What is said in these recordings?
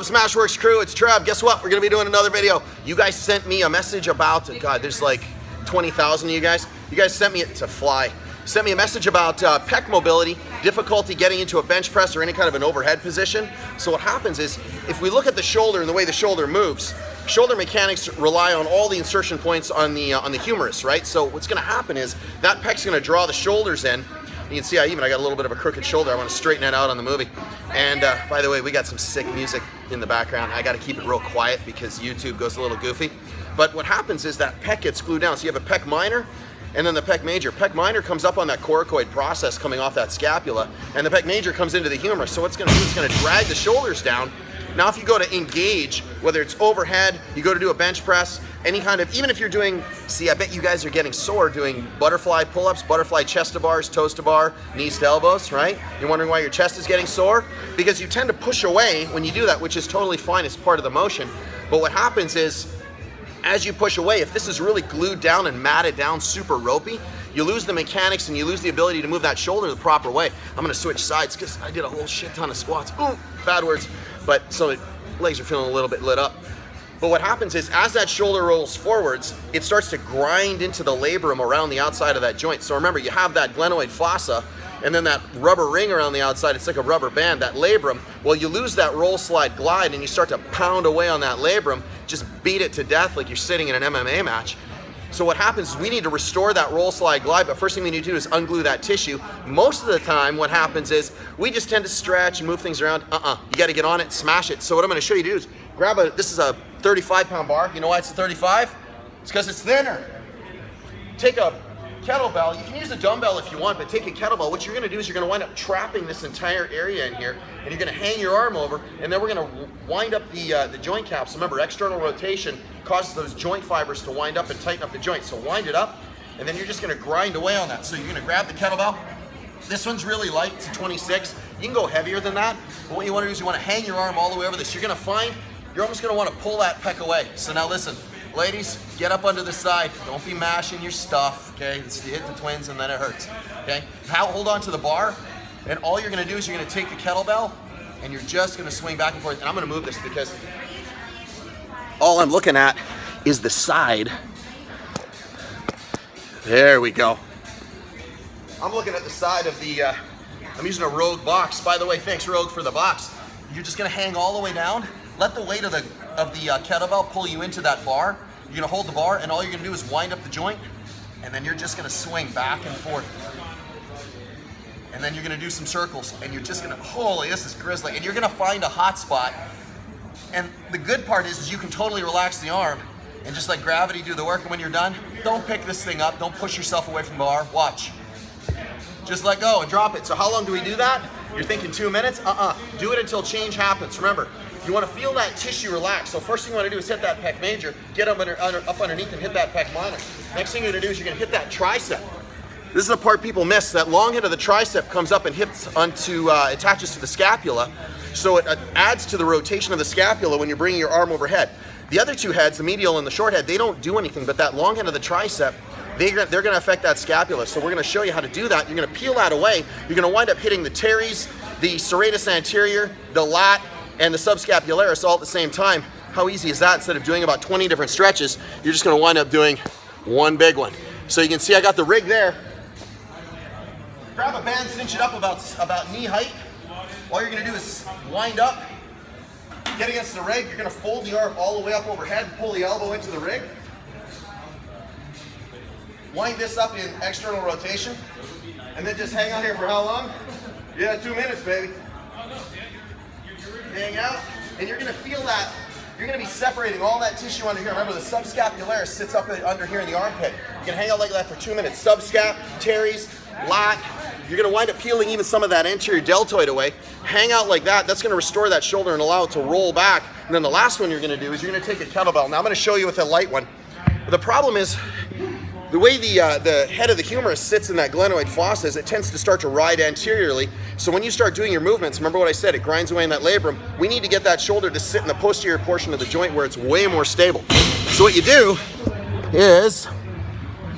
up, SmashweRx crew? It's Trev. Guess what? We're gonna be doing another video. You guys sent me a message about, God, there's like 20,000 of you guys. You guys sent me to fly. Sent me a message about pec mobility, difficulty getting into a bench press or any kind of an overhead position. So what happens is, if we look at the shoulder and the way the shoulder moves, shoulder mechanics rely on all the insertion points on the humerus, right? So what's gonna happen is that pec's gonna draw the shoulders in. You can see I got a little bit of a crooked shoulder. I want to straighten it out on the movie. And by the way, we got some sick music in the background. I got to keep it real quiet because YouTube goes a little goofy. But what happens is that pec gets glued down. So you have a pec minor and then the pec major. Pec minor comes up on that coracoid process coming off that scapula, and the pec major comes into the humerus. So what's going to do is it's going to drag the shoulders down. Now if you go to engage, whether it's overhead, you go to do a bench press, any kind of, even if you're doing, see, I bet you guys are getting sore doing butterfly pull-ups, butterfly chest to bars, toes to bar, knees to elbows, right? You're wondering why your chest is getting sore? Because you tend to push away when you do that, which is totally fine, it's part of the motion. But what happens is, as you push away, if this is really glued down and matted down, super ropey, you lose the mechanics and you lose the ability to move that shoulder the proper way. I'm gonna switch sides because I did a whole shit ton of squats. Ooh, bad words. But so legs are feeling a little bit lit up. But what happens is, as that shoulder rolls forwards, it starts to grind into the labrum around the outside of that joint. So remember, you have that glenoid fossa and then that rubber ring around the outside. It's like a rubber band, that labrum. Well, you lose that roll, slide, glide, and you start to pound away on that labrum, just beat it to death like you're sitting in an MMA match. So what happens is we need to restore that roll, slide, glide, but first thing we need to do is unglue that tissue. Most of the time what happens is we just tend to stretch and move things around. You gotta get on it, smash it. So what I'm gonna show you to do is grab this is a 35-pound bar. You know why it's a 35? It's because it's thinner. Take a kettlebell. You can use a dumbbell if you want, but take a kettlebell. What you're gonna do is you're gonna wind up trapping this entire area in here, and you're gonna hang your arm over, and then we're gonna wind up the joint caps. Remember, external rotation causes those joint fibers to wind up and tighten up the joint. So wind it up, and then you're just gonna grind away on that. So you're gonna grab the kettlebell. This one's really light, it's a 26. You can go heavier than that, but what you wanna do is you wanna hang your arm all the way over this. You're gonna find, you're almost gonna wanna pull that pec away. So now listen, ladies, get up under the side. Don't be mashing your stuff, okay? You hit the twins and then it hurts, okay? Now hold on to the bar, and all you're gonna do is you're gonna take the kettlebell and you're just gonna swing back and forth. And I'm gonna move this because all I'm looking at is the side. There we go. I'm looking at the side of the, I'm using a Rogue box. By the way, thanks Rogue for the box. You're just gonna hang all the way down. Let the weight of the kettlebell pull you into that bar. You're gonna hold the bar, and all you're gonna do is wind up the joint, and then you're just gonna swing back and forth. And then you're gonna do some circles, and you're just gonna, holy, this is grisly. And you're gonna find a hot spot. And the good part is you can totally relax the arm and just let gravity do the work. And when you're done, don't pick this thing up. Don't push yourself away from the bar. Watch. Just let go and drop it. So how long do we do that? You're thinking 2 minutes? Do it until change happens. Remember, you want to feel that tissue relax. So first thing you want to do is hit that pec major, get up underneath and hit that pec minor. Next thing you're going to do is you're going to hit that tricep. This is the part people miss. That long head of the tricep comes up and hits onto, attaches to the scapula. So it adds to the rotation of the scapula when you're bringing your arm overhead. The other two heads, the medial and the short head, they don't do anything, but that long head of the tricep, they're going to affect that scapula. So we're going to show you how to do that. You're going to peel that away. You're going to wind up hitting the teres, the serratus anterior, the lat, and the subscapularis all at the same time. How easy is that? Instead of doing about 20 different stretches, you're just going to wind up doing one big one. So you can see I got the rig there. Grab a band, cinch it up about knee height. All you're going to do is wind up, get against the rig. You're going to fold the arm all the way up overhead, pull the elbow into the rig. Wind this up in external rotation, and then just hang out here for how long? Yeah, 2 minutes, baby. Hang out, and you're gonna feel that, you're gonna be separating all that tissue under here. Remember, the subscapularis sits up under here in the armpit. You can hang out like that for 2 minutes. Subscap, teres, lat. You're gonna wind up peeling even some of that anterior deltoid away. Hang out like that. That's gonna restore that shoulder and allow it to roll back. And then the last one you're gonna do is you're gonna take a kettlebell. Now I'm gonna show you with a light one. The problem is, the way the head of the humerus sits in that glenoid fossa is it tends to start to ride anteriorly. So when you start doing your movements, remember what I said, it grinds away in that labrum. We need to get that shoulder to sit in the posterior portion of the joint where it's way more stable. So what you do is,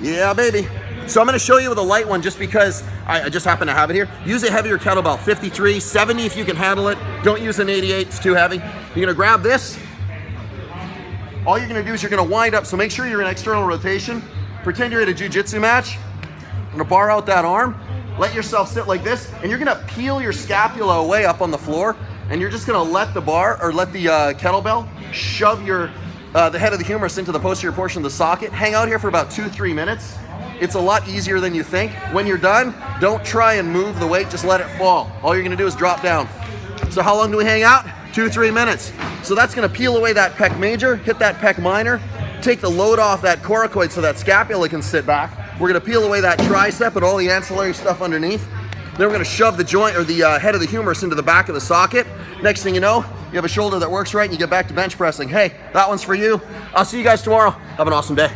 yeah baby, So I'm gonna show you with a light one just because I just happen to have it here. Use a heavier kettlebell, 53, 70 if you can handle it. Don't use an 88, it's too heavy. You're gonna grab this. All you're gonna do is you're gonna wind up, so make sure you're in external rotation. Pretend you're at a jiu-jitsu match. I'm gonna bar out that arm. Let yourself sit like this, and you're gonna peel your scapula away up on the floor, and you're just gonna let the bar, or let the kettlebell shove your, the head of the humerus into the posterior portion of the socket. Hang out here for about 2-3 minutes. It's a lot easier than you think. When you're done, don't try and move the weight, just let it fall. All you're gonna do is drop down. So how long do we hang out? 2-3 minutes. So that's gonna peel away that pec major, hit that pec minor, take the load off that coracoid so that scapula can sit back. We're gonna peel away that tricep and all the ancillary stuff underneath. Then we're gonna shove the joint, or the head of the humerus into the back of the socket. Next thing you know, you have a shoulder that works right and you get back to bench pressing. Hey, that one's for you. I'll see you guys tomorrow. Have an awesome day.